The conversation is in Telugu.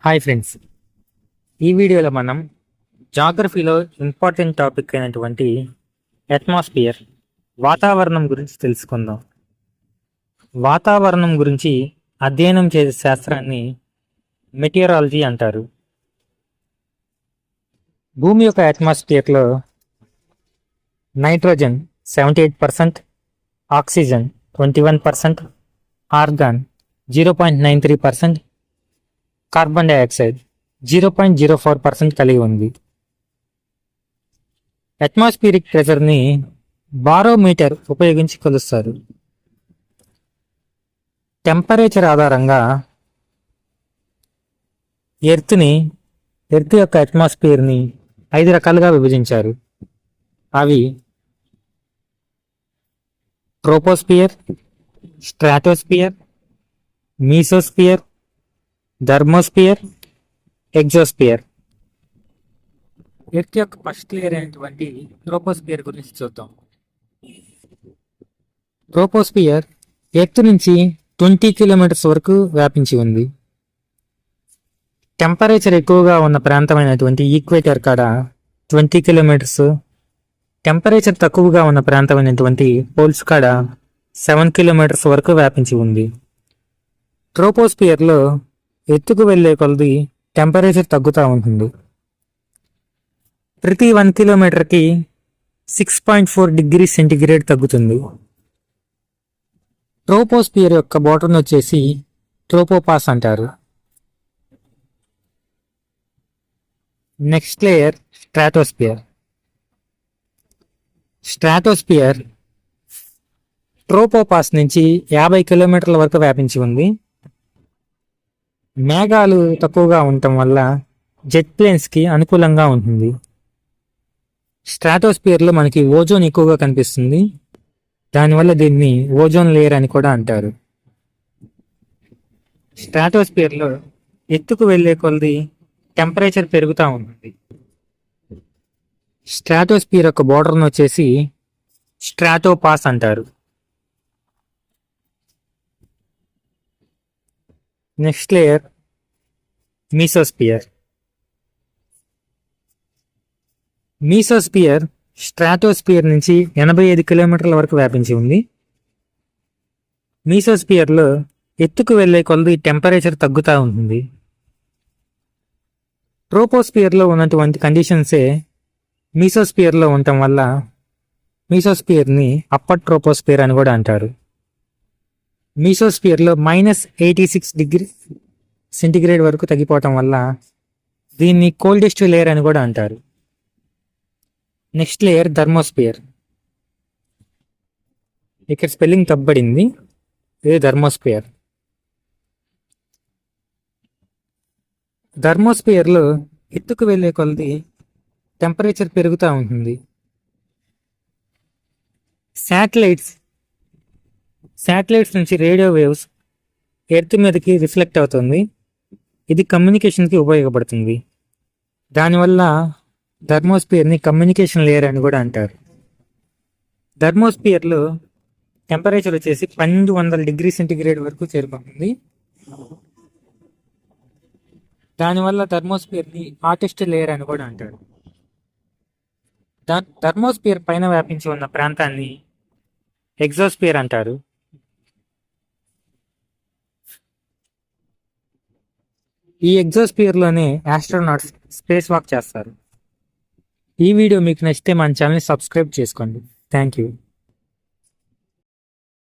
హాయ్ ఫ్రెండ్స్, ఈ వీడియోలో మనం జాగ్రఫీలో ఇంపార్టెంట్ టాపిక్ అయినటువంటి అట్మాస్ఫియర్ వాతావరణం గురించి తెలుసుకుందాం. వాతావరణం గురించి అధ్యయనం చేసే శాస్త్రాన్ని మెటీరియరాలజీ అంటారు. భూమి యొక్క అట్మాస్ఫియర్లో nitrogen 78%, oxygen 21%, argon 0.93%, carbon dioxide 0.04% కలిగి ఉంది. అట్మాస్ఫియరిక్ ప్రెషర్ని బారోమీటర్ ఉపయోగించి కొలుస్తారు. టెంపరేచర్ ఆధారంగా ఎర్త్ యొక్క అట్మాస్ఫియర్ని 5 రకాలుగా విభజించారు. అవి ట్రోపోస్ఫియర్, స్ట్రాటోస్ఫియర్, మీసోస్ఫియర్, థర్మోస్ఫియర్, ఎగ్జోస్ఫియర్. ఎర్త్ యొక్క ఫస్ట్ లేయర్ అయినటువంటి ట్రోపోస్ఫియర్ గురించి చూద్దాం. ట్రోపోస్ఫియర్ ఎర్త్ నుంచి 20 కిలోమీటర్స్ వరకు వ్యాపించి ఉంది. టెంపరేచర్ ఎక్కువగా ఉన్న ప్రాంతమైనటువంటి ఈక్వేటర్ కాడ 20 కిలోమీటర్స్, టెంపరేచర్ తక్కువగా ఉన్న ప్రాంతమైనటువంటి పోల్స్ కాడ 7 కిలోమీటర్స్ వరకు వ్యాపించి ఉంది. ట్రోపోస్ఫియర్లో ఎత్తుకు వెళ్లే కొలది టెంపరేచర్ తగ్గుతూ ఉంటుంది. ప్రతి 1 కిలోమీటర్కి 6.4 డిగ్రీ సెంటిగ్రేడ్ తగ్గుతుంది. ట్రోపోస్ఫియర్ యొక్క బాటమ్ వచ్చేసి ట్రోపోపాస్ అంటారు. Next layer stratosphere. Stratosphere tropopause నుంచి 50 కిలోమీటర్ల వరకు వ్యాపించి ఉంది. మేఘాలు తక్కువగా ఉండటం వల్ల జెట్ ప్లేన్స్కి అనుకూలంగా ఉంటుంది. స్ట్రాటోస్ఫియర్లో మనకి ఓజోన్ ఎక్కువగా కనిపిస్తుంది. దానివల్ల దీన్ని ఓజోన్ లేయర్ అని కూడా అంటారు. స్ట్రాటోస్ఫియర్లో ఎత్తుకు వెళ్ళే కొలది టెంపరేచర్ పెరుగుతూ ఉంటుంది. స్ట్రాటోస్ఫియర్ యొక్క బోర్డర్ను వచ్చేసి స్ట్రాటోపాస్ అంటారు. Next layer mesosphere. Mesosphere stratosphere నుంచి 85 కిలోమీటర్ల వరకు వ్యాపించి ఉంది. మీసోస్ఫియర్లో ఎత్తుకు వెళ్లే కొలది టెంపరేచర్ తగ్గుతూ ఉంటుంది. ట్రోపోస్ఫియర్లో ఉన్నటువంటి కండిషన్సే మీసోస్ఫియర్లో ఉండటం వల్ల మీసోస్ఫియర్ని అప్పర్ ట్రోపోస్ఫియర్ అని కూడా అంటారు. మీసోస్ఫియర్లో -86 డిగ్రీ సెంటిగ్రేడ్ వరకు తగ్గిపోవటం వల్ల దీన్ని కోల్డెస్ట్ లేయర్ అని కూడా అంటారు. Next layer thermosphere. ఇక్కడ స్పెల్లింగ్ తప్పబడింది, ఇది థర్మోస్ఫియర్. థర్మోస్ఫియర్లో ఎత్తుకు వెళ్ళే కొలది టెంపరేచర్ పెరుగుతూ ఉంటుంది. శాటిలైట్స్ నుంచి రేడియో వేవ్స్ ఎర్త్ మీదకి రిఫ్లెక్ట్ అవుతుంది. ఇది కమ్యూనికేషన్కి ఉపయోగపడుతుంది. దానివల్ల థర్మోస్ఫియర్ని కమ్యూనికేషన్ లేయర్ అని కూడా అంటారు. థర్మోస్ఫియర్లో టెంపరేచర్ వచ్చేసి 1200 డిగ్రీ సెంటిగ్రేడ్ వరకు చేరుకుంటుంది. దానివల్ల థర్మోస్ఫియర్ని హాటెస్ట్ లేయర్ అని కూడా అంటారు. థర్మోస్ఫియర్ పైన వ్యాపించి ఉన్న ప్రాంతాన్ని ఎగ్జోస్ఫియర్ అంటారు. ఈ ఎగ్జోస్ఫియర్లోనే ఆస్ట్రోనాట్స్ స్పేస్ వాక్ చేస్తారు. ఈ వీడియో మీకు నచ్చితే మన ఛానల్ని సబ్స్క్రైబ్ చేసుకోండి. Thank you.